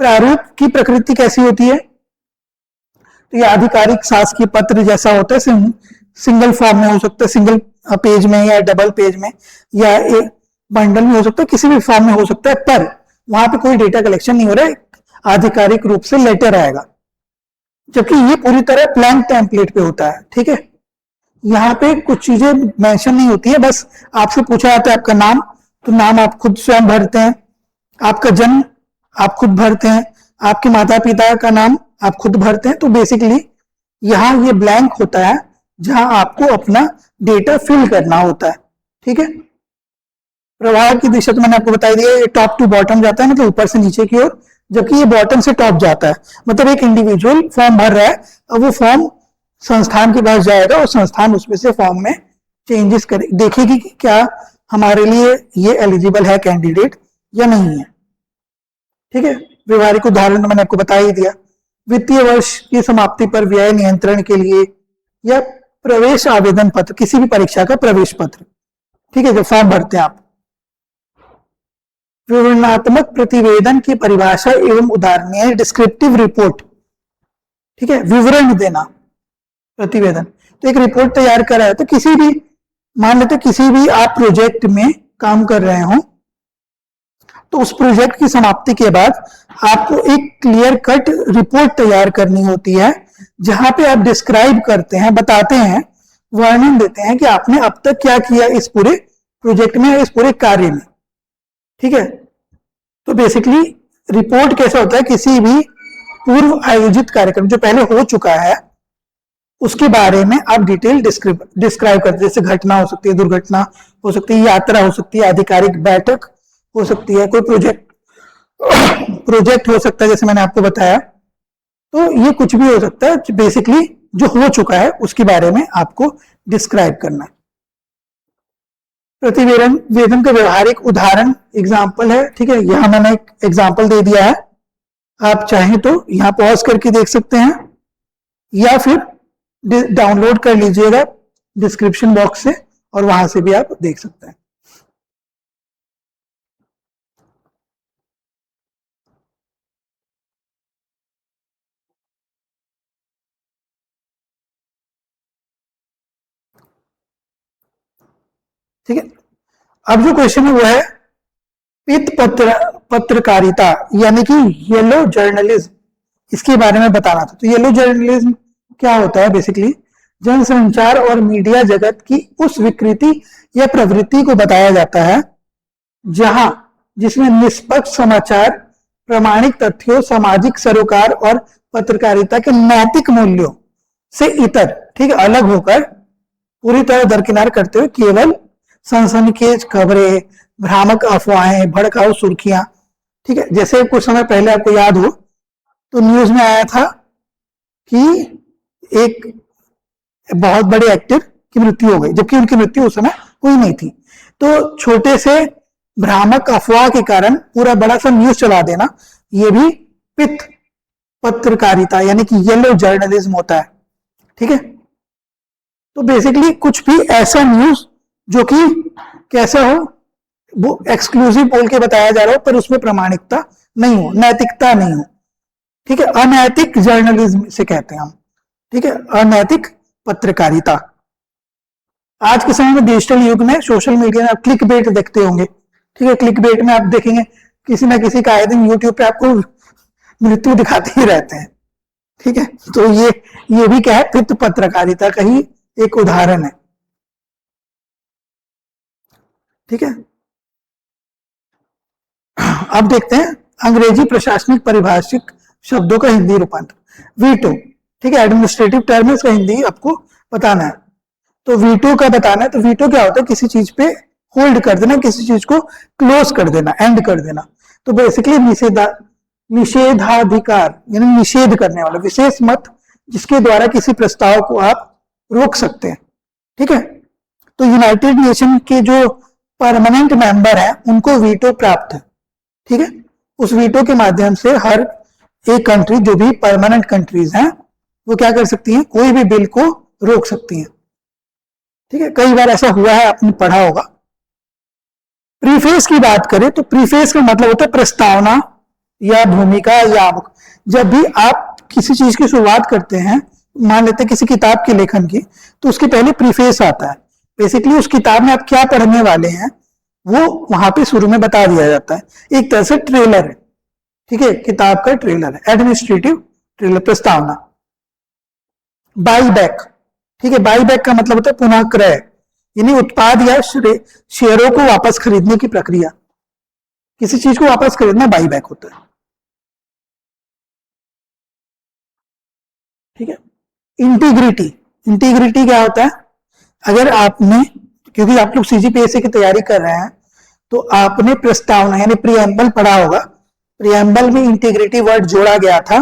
प्रारूप की प्रकृति कैसी होती है? तो ये आधिकारिक शासकीय पत्र जैसा होता है, सिंगल फॉर्म में हो सकता है, सिंगल पेज में या डबल पेज में या एक बंडल में हो सकता है, किसी भी फॉर्म में हो सकता है, पर वहां पे कोई डेटा कलेक्शन नहीं हो रहा है, आधिकारिक रूप से लेटर आएगा। जबकि ये पूरी तरह ब्लैंक टेम्पलेट पे होता है। ठीक है, यहाँ पे कुछ चीजें मेंशन नहीं होती है, बस आपसे पूछा जाता है आपका नाम, तो नाम आप खुद स्वयं भरते हैं, आपका जन्म आप खुद भरते हैं, आपके माता पिता का नाम आप खुद भरते हैं। तो बेसिकली यहाँ ये ब्लैंक होता है, जहां आपको अपना डेटा फिल करना होता है। ठीक है, प्रवाह की दिशा तो मैंने आपको बता दिया, ये टॉप टू बॉटम जाता है, मतलब ऊपर से नीचे की ओर, जबकि ये बॉटम से टॉप जाता है। मतलब एक इंडिविजुअल फॉर्म भर रहा है, अब वो फॉर्म संस्थान के पास जाएगा और संस्थान उसमें से फॉर्म में चेंजेस करे, देखेगी कि क्या हमारे लिए ये एलिजिबल है कैंडिडेट या नहीं है। ठीक है, व्यवहारिक उदाहरण तो मैंने आपको बता ही दिया। वित्तीय वर्ष की समाप्ति पर व्यय नियंत्रण के लिए या प्रवेश आवेदन पत्र, किसी भी परीक्षा का प्रवेश पत्र, ठीक है, जो फॉर्म भरते हैं आप। विवरणात्मक प्रतिवेदन की परिभाषा एवं उदाहरण है डिस्क्रिप्टिव रिपोर्ट। ठीक है, विवरण देना, प्रतिवेदन, तो एक रिपोर्ट तैयार कर रहा है, तो किसी भी, मान लेते किसी भी आप प्रोजेक्ट में काम कर रहे हो, तो उस प्रोजेक्ट की समाप्ति के बाद आपको एक क्लियर कट रिपोर्ट तैयार करनी होती है, जहां पे आप डिस्क्राइब करते हैं, बताते हैं, वर्णन देते हैं कि आपने अब तक क्या किया इस पूरे प्रोजेक्ट में, इस पूरे कार्य में। ठीक है, तो बेसिकली रिपोर्ट कैसा होता है, किसी भी पूर्व आयोजित कार्यक्रम जो पहले हो चुका है उसके बारे में आप डिटेल डिस्क्राइब करते हैं। जैसे घटना हो सकती है, दुर्घटना हो सकती है, यात्रा हो सकती है, आधिकारिक बैठक हो सकती है, कोई प्रोजेक्ट हो सकता है, जैसे मैंने आपको बताया। तो ये कुछ भी हो सकता है, बेसिकली जो हो चुका है उसके बारे में आपको डिस्क्राइब करना है। प्रतिवेदन वेतन का व्यवहारिक उदाहरण एग्जाम्पल है। ठीक है, यहां मैंने एक एग्जाम्पल दे दिया है, आप चाहें तो यहां पॉज करके देख सकते हैं या फिर डाउनलोड कर लीजिएगा डिस्क्रिप्शन बॉक्स से, और वहां से भी आप देख सकते हैं। ठीक है, अब जो क्वेश्चन है वो है पत्रकारिता यानी कि येलो जर्नलिज्म, इसके बारे में बताना था। तो येलो जर्नलिज्म क्या होता है, बेसिकली जनसंचार और मीडिया जगत की उस विकृति या प्रवृत्ति को बताया जाता है जहां जिसमें निष्पक्ष समाचार, प्रामाणिक तथ्यों, सामाजिक सरोकार और पत्रकारिता के नैतिक मूल्यों से इतर, ठीक है, अलग होकर पूरी तरह दरकिनार करते हुए केवल सनसनीखेज खबरें, भ्रामक अफवाहें, भड़काऊ सुर्खियां, ठीक है, जैसे कुछ समय पहले आपको याद हो तो न्यूज में आया था कि एक बहुत बड़े एक्टर की मृत्यु हो गई, जबकि उनकी मृत्यु उस समय हुई नहीं थी। तो छोटे से भ्रामक अफवाह के कारण पूरा बड़ा सा न्यूज चला देना, ये भी पित्त पत्रकारिता यानी कि येलो जर्नलिज्म होता है। ठीक है, तो बेसिकली कुछ भी ऐसा न्यूज जो कि कैसा हो, वो एक्सक्लूसिव बोल के बताया जा रहा हो पर उसमें प्रामाणिकता नहीं हो, नैतिकता नहीं हो। ठीक है, अनैतिक जर्नलिज्म से कहते हैं हम। ठीक है, अनैतिक पत्रकारिता। आज के समय में डिजिटल युग में सोशल मीडिया में आप क्लिक बेट देखते होंगे। ठीक है, क्लिक बेट में आप देखेंगे किसी ना किसी का आए दिन यूट्यूब पे आपको मृत्यु दिखाते ही रहते हैं। ठीक है, तो ये भी क्या है, पित्त पत्रकारिता का ही एक उदाहरण है। ठीक है, अब देखते हैं अंग्रेजी प्रशासनिक परिभाषिक शब्दों का हिंदी रूपांतर। वीटो, ठीक है, एडमिनिस्ट्रेटिव टर्म है, इसका हिंदी आपको बताना है। तो वीटो का बताना है, तो वीटो क्या होता है, किसी चीज पे होल्ड कर देना, किसी चीज को क्लोज कर देना, एंड कर देना। तो बेसिकली निषेधाधिकार यानी निषेध करने वाला विशेष मत जिसके द्वारा किसी प्रस्ताव को आप रोक सकते हैं। ठीक है, तो यूनाइटेड नेशन के जो परमानेंट मेंबर हैं उनको वीटो प्राप्त है। ठीक है, उस वीटो के माध्यम से हर एक कंट्री, जो भी परमानेंट कंट्रीज हैं, वो क्या कर सकती हैं, कोई भी बिल को रोक सकती हैं। ठीक है, कई बार ऐसा हुआ है, आपने पढ़ा होगा। प्रीफेस की बात करें तो प्रीफेस का मतलब होता है प्रस्तावना या भूमिका या जब भी आप किसी चीज की शुरुआत करते हैं, मान लेते हैं किसी किताब के लेखन की, तो उसके पहले प्रीफेस आता है। बेसिकली उस किताब में आप क्या पढ़ने वाले हैं वो वहां पे शुरू में बता दिया जाता है, एक तरह से ट्रेलर है। ठीक है, किताब का ट्रेलर है, एडमिनिस्ट्रेटिव ट्रेलर, प्रस्तावना। बाई बैक, ठीक है, बाई बैक का मतलब होता है पुनः क्रय, यानी उत्पाद या शेयरों को वापस खरीदने की प्रक्रिया, किसी चीज को वापस खरीदना बाई बैक होता है। ठीक है, इंटीग्रिटी इंटीग्रिटी क्या होता है? अगर आपने, क्योंकि आप लोग सीजीपीएससी की तैयारी कर रहे हैं, तो आपने प्रस्तावना यानी प्रीएम्बल पढ़ा होगा। प्रीएम्बल में इंटीग्रिटी वर्ड जोड़ा गया था।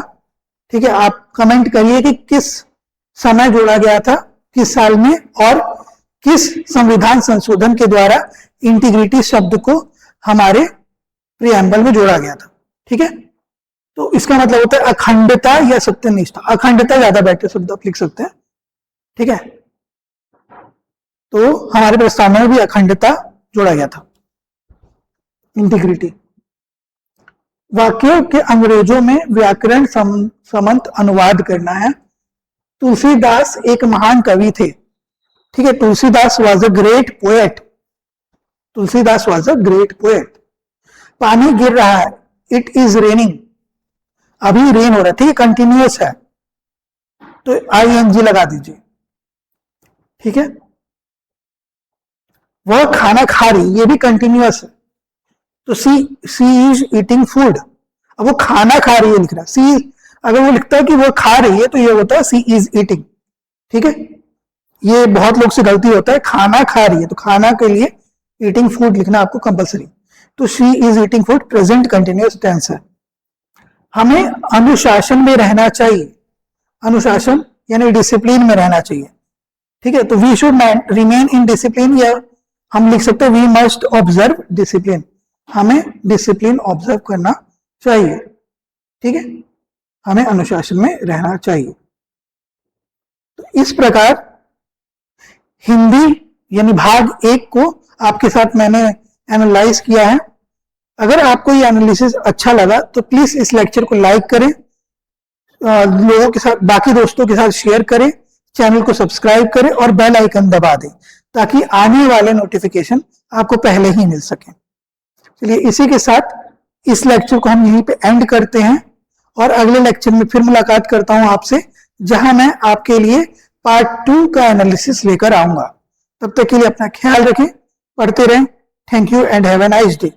ठीक है, आप कमेंट करिए कि किस समय जोड़ा गया था, किस साल में, और किस संविधान संशोधन के द्वारा इंटीग्रिटी शब्द को हमारे प्रीएम्बल में जोड़ा गया था। ठीक है, तो इसका मतलब होता है अखंडता या सत्यनिष्ठा। अखंडता ज्यादा बेटर शब्द आप लिख सकते हैं। ठीक है, तो हमारे प्रस्तावना में भी अखंडता जोड़ा गया था, इंटीग्रिटी। वाक्यों के अंग्रेजों में व्याकरण सम्मत अनुवाद करना है। तुलसीदास एक महान कवि थे। ठीक है, Tulsidas was a great poet. Tulsidas was a great poet. पानी गिर रहा है, इट इज रेनिंग। अभी रेन हो रहा है, ठीक है, कंटिन्यूअस है, तो आईएनजी लगा दीजिए। ठीक है, वह खाना खा रही, ये भी कंटिन्यूअस है, तो सी इज ईटिंग फूड। अब वो खाना खा रही है लिख रहा है, सी अगर वो लिखता है कि वो खा रही है तो ये होता है सी इज ईटिंग। ठीक है, ये बहुत लोग से गलती होता है, खाना खा रही है तो खाना के लिए ईटिंग फूड लिखना आपको कंपलसरी। तो she is eating food present continuous tense है। हमें अनुशासन में रहना चाहिए। अनुशासन यानी डिसिप्लिन में रहना चाहिए। ठीक है, तो we should remain in discipline, या हम लिख सकते हैं वी मस्ट ऑब्जर्व डिसिप्लिन। हमें डिसिप्लिन ऑब्जर्व करना चाहिए। ठीक है, हमें अनुशासन में रहना चाहिए। तो इस प्रकार हिंदी यानी भाग 1 को आपके साथ मैंने एनालाइज किया है। अगर आपको ये एनालिसिस अच्छा लगा तो प्लीज इस लेक्चर को लाइक करें, लोगों के साथ, बाकी दोस्तों के साथ शेयर करें, चैनल को सब्सक्राइब करें और बेल आइकन दबा दें ताकि आने वाले नोटिफिकेशन आपको पहले ही मिल सके। चलिए, इसी के साथ इस लेक्चर को हम यहीं पे एंड करते हैं और अगले लेक्चर में फिर मुलाकात करता हूं आपसे, जहां मैं आपके लिए पार्ट 2 का एनालिसिस लेकर आऊंगा। तब तक के लिए अपना ख्याल रखें, पढ़ते रहें। Thank you and have a nice day.